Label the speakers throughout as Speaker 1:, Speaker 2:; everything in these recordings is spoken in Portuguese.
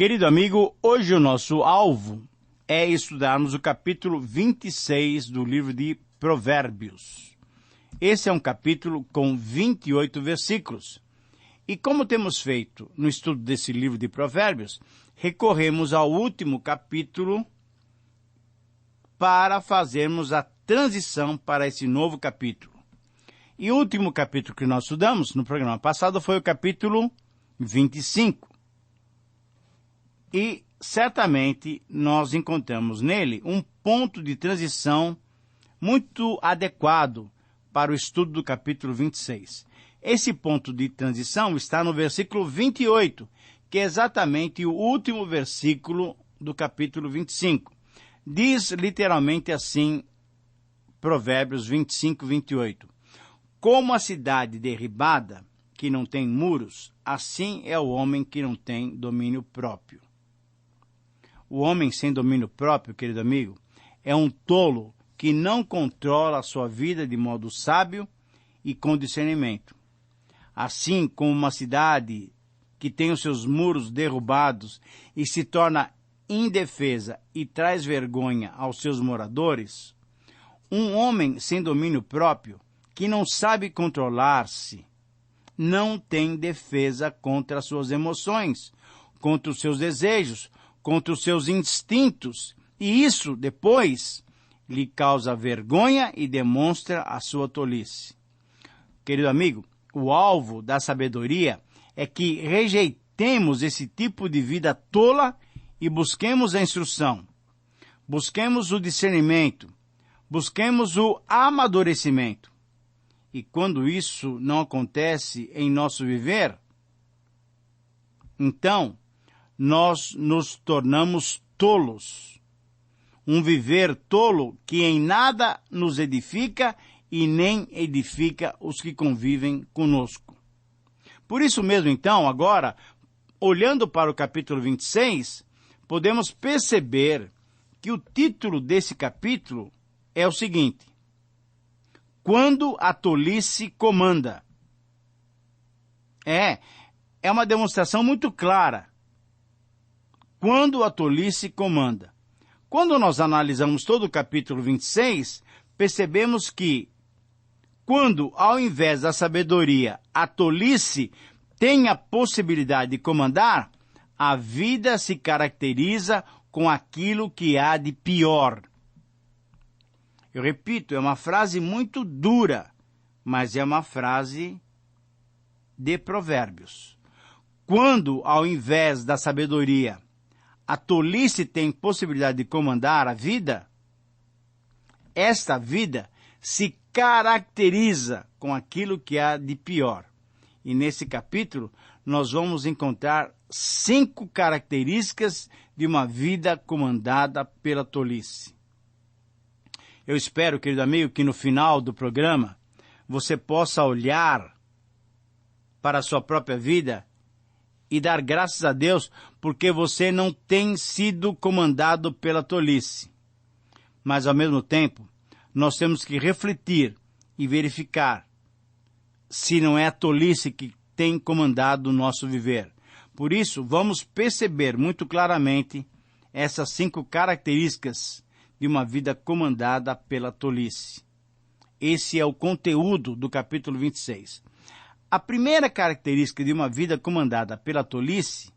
Speaker 1: Querido amigo, hoje o nosso alvo é estudarmos o capítulo 26 do livro de Provérbios. Esse é um capítulo com 28 versículos. E como temos feito no estudo desse livro de Provérbios, recorremos ao último capítulo para fazermos a transição para esse novo capítulo. E o último capítulo que nós estudamos no programa passado foi o capítulo 25. E certamente nós encontramos nele um ponto de transição muito adequado para o estudo do capítulo 26. Esse ponto de transição está no versículo 28, que é exatamente o último versículo do capítulo 25. Diz literalmente assim, Provérbios 25, 28. Como a cidade derribada, que não tem muros, assim é o homem que não tem domínio próprio. O homem sem domínio próprio, querido amigo, é um tolo que não controla a sua vida de modo sábio e com discernimento. Assim como uma cidade que tem os seus muros derrubados e se torna indefesa e traz vergonha aos seus moradores, um homem sem domínio próprio, que não sabe controlar-se, não tem defesa contra as suas emoções, contra os seus desejos, contra os seus instintos, e isso, depois, lhe causa vergonha e demonstra a sua tolice. Querido amigo, o alvo da sabedoria é que rejeitemos esse tipo de vida tola e busquemos a instrução, busquemos o discernimento, busquemos o amadurecimento. E quando isso não acontece em nosso viver, então nós nos tornamos tolos. Um viver tolo que em nada nos edifica e nem edifica os que convivem conosco. Por isso mesmo, então, agora, olhando para o capítulo 26, podemos perceber que o título desse capítulo é o seguinte: Quando a tolice comanda. É uma demonstração muito clara. Quando a tolice comanda. Quando nós analisamos todo o capítulo 26, percebemos que, quando, ao invés da sabedoria, a tolice tem a possibilidade de comandar, a vida se caracteriza com aquilo que há de pior. Eu repito, é uma frase muito dura, mas é uma frase de Provérbios. Quando, ao invés da sabedoria, a tolice tem possibilidade de comandar a vida, esta vida se caracteriza com aquilo que há de pior. E nesse capítulo, nós vamos encontrar 5 características de uma vida comandada pela tolice. Eu espero, querido amigo, que no final do programa você possa olhar para a sua própria vida e dar graças a Deus porque você não tem sido comandado pela tolice. Mas, ao mesmo tempo, nós temos que refletir e verificar se não é a tolice que tem comandado o nosso viver. Por isso, vamos perceber muito claramente essas 5 características de uma vida comandada pela tolice. Esse é o conteúdo do capítulo 26. A primeira característica de uma vida comandada pela tolice,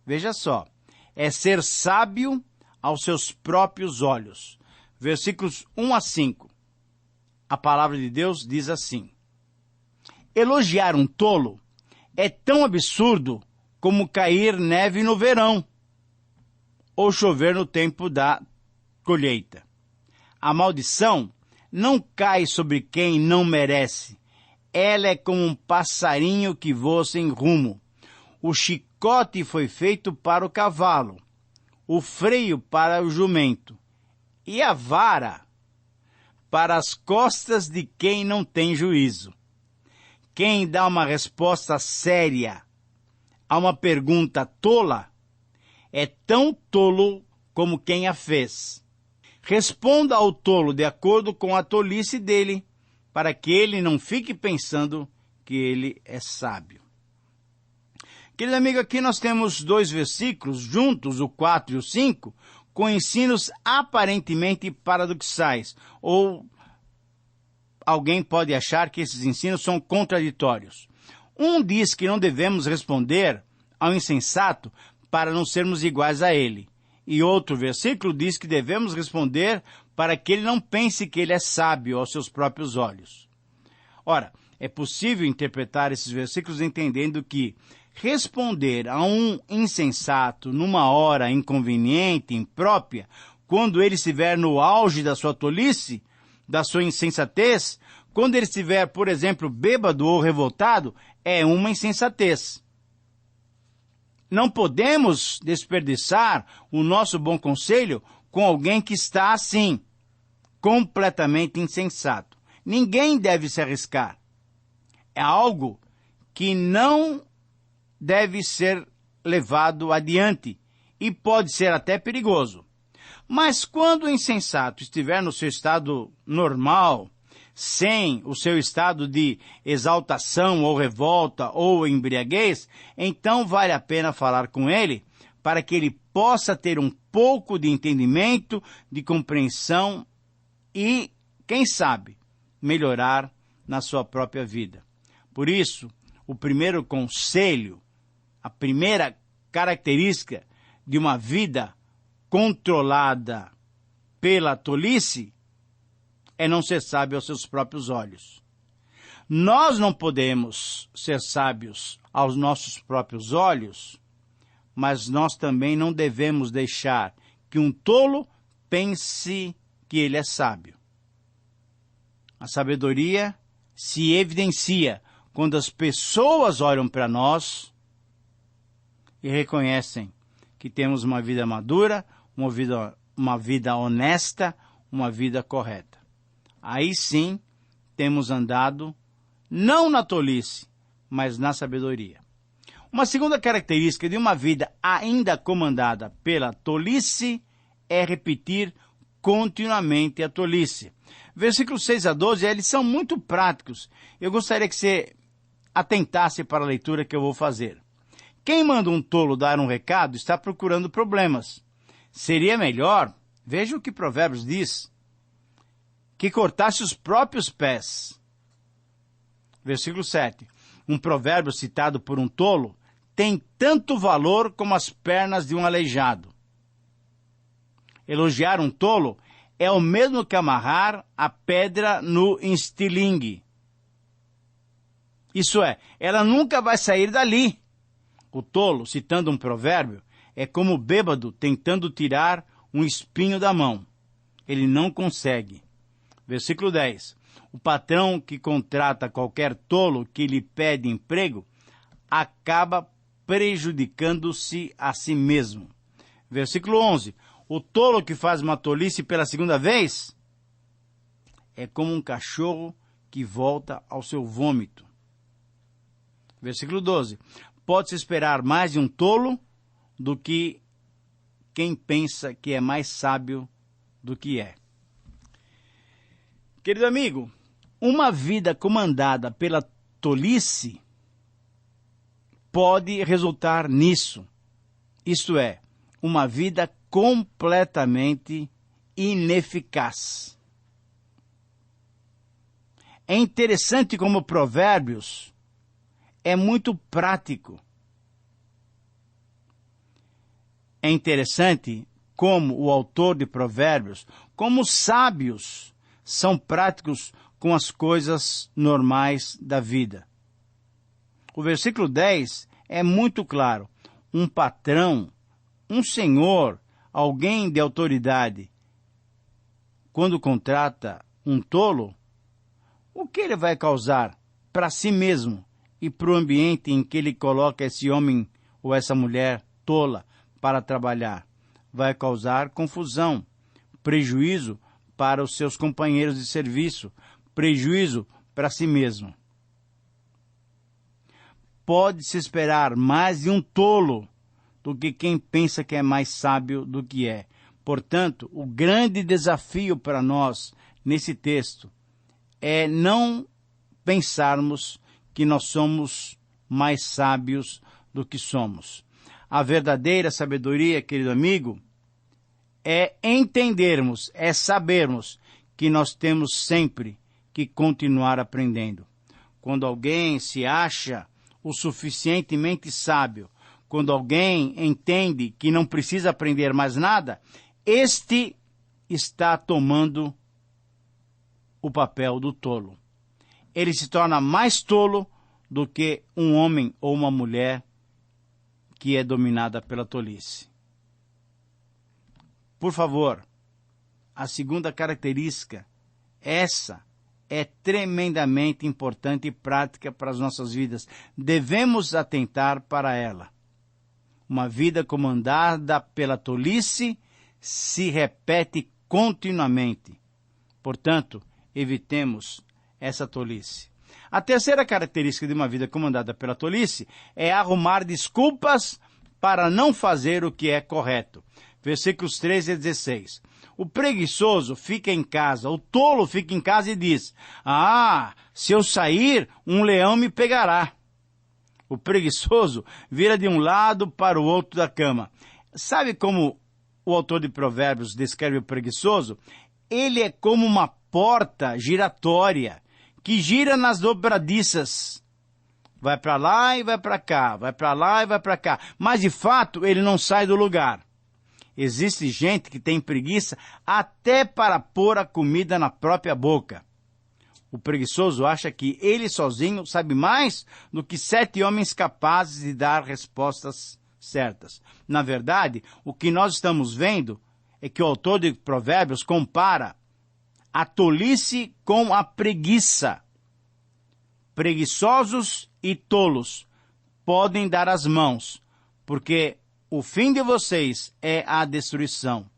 Speaker 1: veja só, é ser sábio aos seus próprios olhos. Versículos 1 a 5. A palavra de Deus diz assim: Elogiar um tolo é tão absurdo como cair neve no verão ou chover no tempo da colheita. A maldição não cai sobre quem não merece. Ela é como um passarinho que voa sem rumo. O chicote foi feito para o cavalo, o freio para o jumento, e a vara para as costas de quem não tem juízo. Quem dá uma resposta séria a uma pergunta tola é tão tolo como quem a fez. Responda ao tolo de acordo com a tolice dele, para que ele não fique pensando que ele é sábio. Querido amigo, aqui nós temos 2 versículos juntos, o 4 e o 5, com ensinos aparentemente paradoxais, ou alguém pode achar que esses ensinos são contraditórios. Um diz que não devemos responder ao insensato para não sermos iguais a ele. E outro versículo diz que devemos responder para que ele não pense que ele é sábio aos seus próprios olhos. Ora, é possível interpretar esses versículos entendendo que responder a um insensato numa hora inconveniente, imprópria, quando ele estiver no auge da sua tolice, da sua insensatez, quando ele estiver, por exemplo, bêbado ou revoltado, é uma insensatez. Não podemos desperdiçar o nosso bom conselho com alguém que está assim, completamente insensato. Ninguém deve se arriscar. É algo que não deve ser levado adiante e pode ser até perigoso. Mas quando o insensato estiver no seu estado normal, sem o seu estado de exaltação ou revolta ou embriaguez, então vale a pena falar com ele para que ele possa ter um pouco de entendimento, de compreensão e, quem sabe, melhorar na sua própria vida. Por isso, o primeiro conselho, a primeira característica de uma vida controlada pela tolice é não ser sábio aos seus próprios olhos. Nós não podemos ser sábios aos nossos próprios olhos, mas nós também não devemos deixar que um tolo pense que ele é sábio. A sabedoria se evidencia quando as pessoas olham para nós e reconhecem que temos uma vida madura, uma vida honesta, uma vida correta. Aí sim, temos andado não na tolice, mas na sabedoria. Uma segunda característica de uma vida ainda comandada pela tolice é repetir continuamente a tolice. Versículos 6 a 12, eles são muito práticos. Eu gostaria que você atentasse para a leitura que eu vou fazer. Quem manda um tolo dar um recado está procurando problemas. Seria melhor, veja o que Provérbios diz, que cortasse os próprios pés. Versículo 7. Um provérbio citado por um tolo tem tanto valor como as pernas de um aleijado. Elogiar um tolo é o mesmo que amarrar a pedra no estilingue. Isso é, ela nunca vai sair dali. O tolo, citando um provérbio, é como o bêbado tentando tirar um espinho da mão. Ele não consegue. Versículo 10. O patrão que contrata qualquer tolo que lhe pede emprego acaba prejudicando-se a si mesmo. Versículo 11. O tolo que faz uma tolice pela segunda vez é como um cachorro que volta ao seu vômito. Versículo 12. Pode-se esperar mais de um tolo do que quem pensa que é mais sábio do que é. Querido amigo, uma vida comandada pela tolice pode resultar nisso. Isto é, uma vida completamente ineficaz. É interessante como Provérbios é muito prático. É interessante como o autor de Provérbios, como os sábios, são práticos com as coisas normais da vida. O versículo 10 é muito claro. Um patrão, um senhor, alguém de autoridade, quando contrata um tolo, o que ele vai causar para si mesmo e para o ambiente em que ele coloca esse homem ou essa mulher tola para trabalhar? Vai causar confusão, prejuízo para os seus companheiros de serviço, prejuízo para si mesmo. Pode-se esperar mais de um tolo do que quem pensa que é mais sábio do que é. Portanto, o grande desafio para nós nesse texto é não pensarmos que nós somos mais sábios do que somos. A verdadeira sabedoria, querido amigo, é entendermos, é sabermos que nós temos sempre que continuar aprendendo. Quando alguém se acha o suficientemente sábio, quando alguém entende que não precisa aprender mais nada, este está tomando o papel do tolo. Ele se torna mais tolo do que um homem ou uma mulher que é dominada pela tolice. Por favor, a segunda característica, essa é tremendamente importante e prática para as nossas vidas. Devemos atentar para ela. Uma vida comandada pela tolice se repete continuamente. Portanto, evitemos essa tolice. A terceira característica de uma vida comandada pela tolice é arrumar desculpas para não fazer o que é correto. Versículos 13 a 16. O preguiçoso fica em casa, o tolo fica em casa e diz: se eu sair, um leão me pegará. O preguiçoso vira de um lado para o outro da cama. Sabe como o autor de Provérbios descreve o preguiçoso? Ele é como uma porta giratória que gira nas dobradiças. Vai para lá e vai para cá, vai para lá e vai para cá. Mas, de fato, ele não sai do lugar. Existe gente que tem preguiça até para pôr a comida na própria boca. O preguiçoso acha que ele sozinho sabe mais do que 7 homens capazes de dar respostas certas. Na verdade, o que nós estamos vendo é que o autor de Provérbios compara a tolice com a preguiça. Preguiçosos e tolos podem dar as mãos, porque o fim de vocês é a destruição,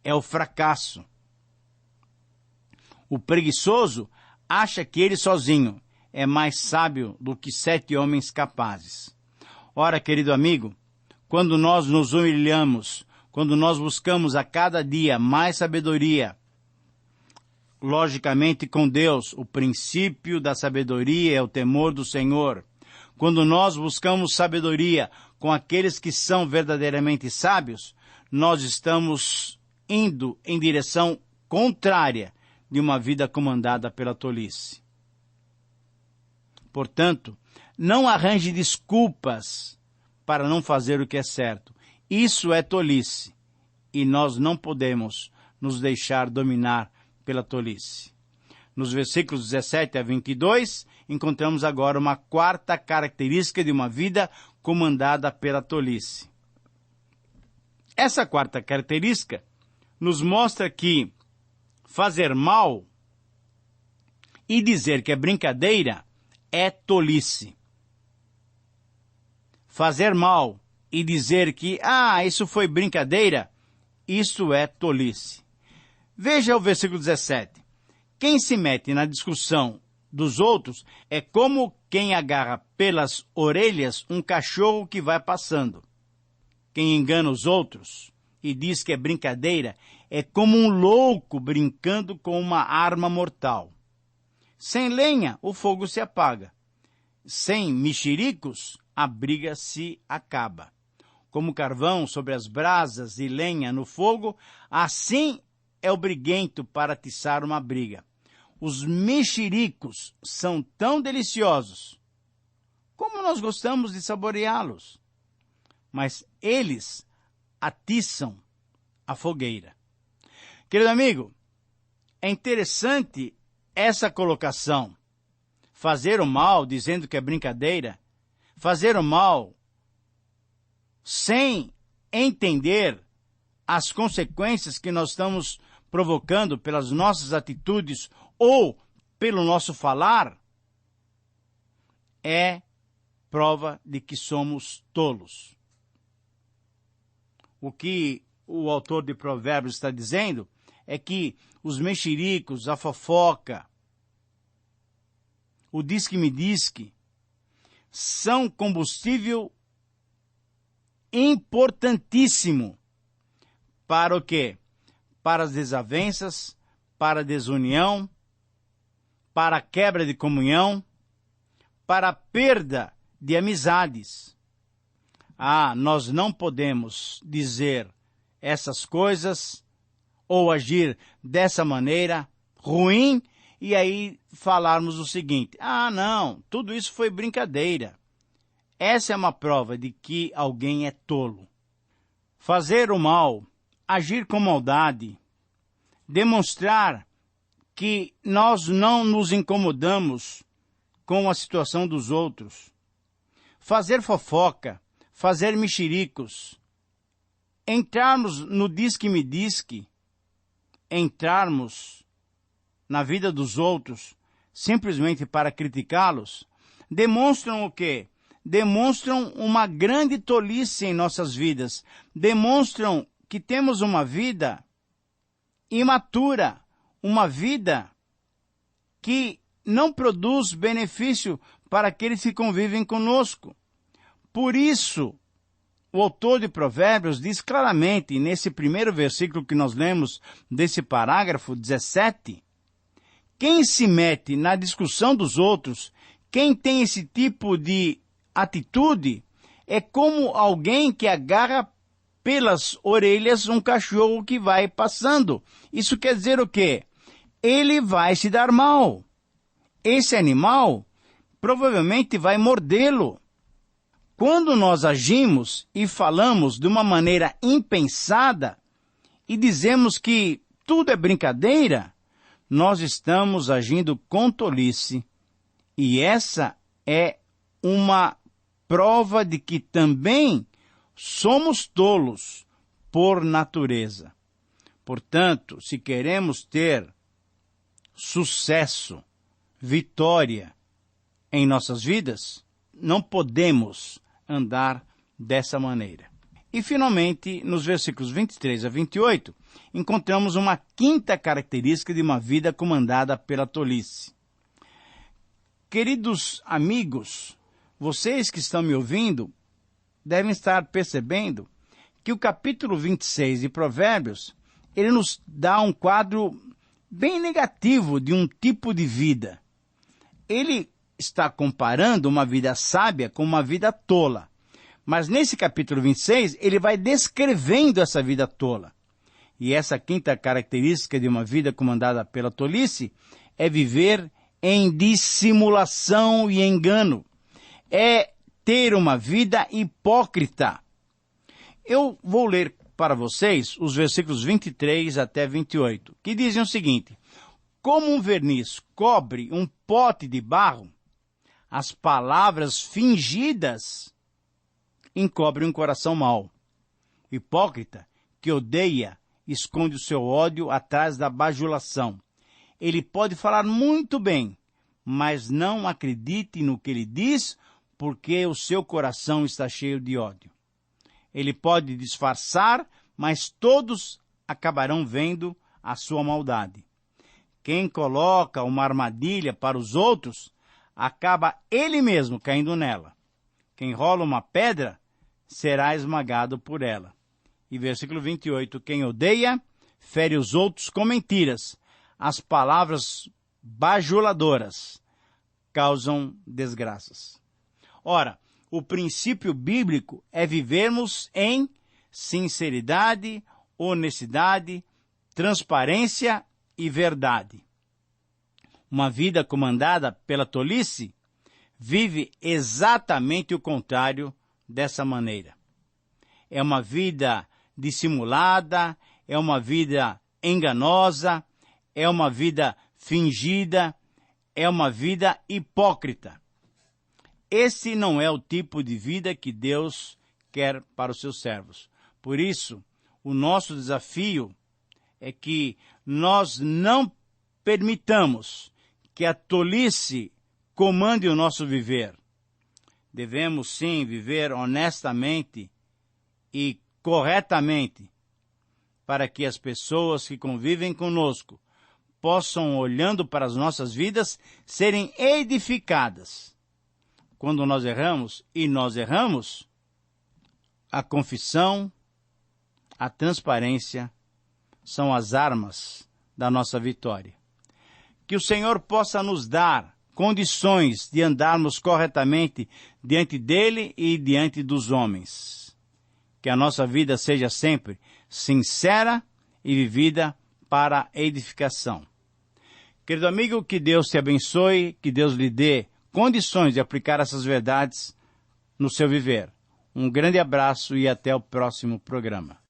Speaker 1: é o fracasso. O preguiçoso acha que ele sozinho é mais sábio do que 7 homens capazes. Ora, querido amigo, quando nós nos humilhamos, quando nós buscamos a cada dia mais sabedoria, logicamente com Deus, o princípio da sabedoria é o temor do Senhor. Quando nós buscamos sabedoria com aqueles que são verdadeiramente sábios, nós estamos indo em direção contrária de uma vida comandada pela tolice. Portanto, não arranje desculpas para não fazer o que é certo. Isso é tolice, e nós não podemos nos deixar dominar pela tolice. Nos versículos 17 a 22, encontramos agora uma quarta característica de uma vida comandada pela tolice. Essa quarta característica nos mostra que fazer mal e dizer que é brincadeira é tolice. Fazer mal e dizer que, isso foi brincadeira, isso é tolice. Veja o versículo 17. Quem se mete na discussão dos outros é como quem agarra pelas orelhas um cachorro que vai passando. Quem engana os outros e diz que é brincadeira é como um louco brincando com uma arma mortal. Sem lenha, o fogo se apaga. Sem mexericos, a briga se acaba. Como carvão sobre as brasas e lenha no fogo, assim é o briguento para atiçar uma briga. Os mexericos são tão deliciosos, como nós gostamos de saboreá-los, mas eles atiçam a fogueira. Querido amigo, é interessante essa colocação. Fazer o mal dizendo que é brincadeira, fazer o mal sem entender as consequências que nós estamos provocando pelas nossas atitudes ou pelo nosso falar, é prova de que somos tolos. O que o autor de Provérbios está dizendo é que os mexericos, a fofoca, o diz-que-me-diz-que, são combustível importantíssimo para o quê? Para as desavenças, para a desunião, para a quebra de comunhão, para a perda de amizades. nós não podemos dizer essas coisas ou agir dessa maneira ruim, e aí falarmos o seguinte: não, tudo isso foi brincadeira. Essa é uma prova de que alguém é tolo. Fazer o mal, agir com maldade, demonstrar que nós não nos incomodamos com a situação dos outros, fazer fofoca, fazer mexericos, entrarmos no disque-me-disque, entrarmos na vida dos outros simplesmente para criticá-los, demonstram o quê? Demonstram uma grande tolice em nossas vidas, demonstram que temos uma vida imatura, uma vida que não produz benefício para aqueles que convivem conosco. Por isso, o autor de Provérbios diz claramente, nesse primeiro versículo que nós lemos desse parágrafo 17, quem se mete na discussão dos outros, quem tem esse tipo de atitude, é como alguém que agarra pelas orelhas um cachorro que vai passando. Isso quer dizer o quê? Ele vai se dar mal. Esse animal provavelmente vai mordê-lo. Quando nós agimos e falamos de uma maneira impensada e dizemos que tudo é brincadeira, nós estamos agindo com tolice. E essa é uma prova de que também somos tolos por natureza. Portanto, se queremos ter sucesso, vitória em nossas vidas, não podemos andar dessa maneira. E, finalmente, nos versículos 23 a 28, encontramos uma quinta característica de uma vida comandada pela tolice. Queridos amigos, vocês que estão me ouvindo devem estar percebendo que o capítulo 26 de Provérbios, ele nos dá um quadro bem negativo de um tipo de vida. Ele está comparando uma vida sábia com uma vida tola. Mas nesse capítulo 26, ele vai descrevendo essa vida tola. E essa quinta característica de uma vida comandada pela tolice é viver em dissimulação e engano. É ter uma vida hipócrita. Eu vou ler para vocês os versículos 23 até 28, que dizem o seguinte: como um verniz cobre um pote de barro, as palavras fingidas encobrem um coração mau. O hipócrita que odeia esconde o seu ódio atrás da bajulação. Ele pode falar muito bem, mas não acredite no que ele diz, porque o seu coração está cheio de ódio. Ele pode disfarçar, mas todos acabarão vendo a sua maldade. Quem coloca uma armadilha para os outros, acaba ele mesmo caindo nela. Quem rola uma pedra, será esmagado por ela. E versículo 28, quem odeia, fere os outros com mentiras. As palavras bajuladoras causam desgraças. Ora, o princípio bíblico é vivermos em sinceridade, honestidade, transparência e verdade. Uma vida comandada pela tolice vive exatamente o contrário dessa maneira. É uma vida dissimulada, é uma vida enganosa, é uma vida fingida, é uma vida hipócrita. Esse não é o tipo de vida que Deus quer para os seus servos. Por isso, o nosso desafio é que nós não permitamos que a tolice comande o nosso viver. Devemos sim viver honestamente e corretamente, para que as pessoas que convivem conosco possam, olhando para as nossas vidas, serem edificadas. Quando nós erramos, e nós erramos, a confissão, a transparência são as armas da nossa vitória. Que o Senhor possa nos dar condições de andarmos corretamente diante dele e diante dos homens. Que a nossa vida seja sempre sincera e vivida para edificação. Querido amigo, que Deus te abençoe, que Deus lhe dê condições de aplicar essas verdades no seu viver. Um grande abraço e até o próximo programa.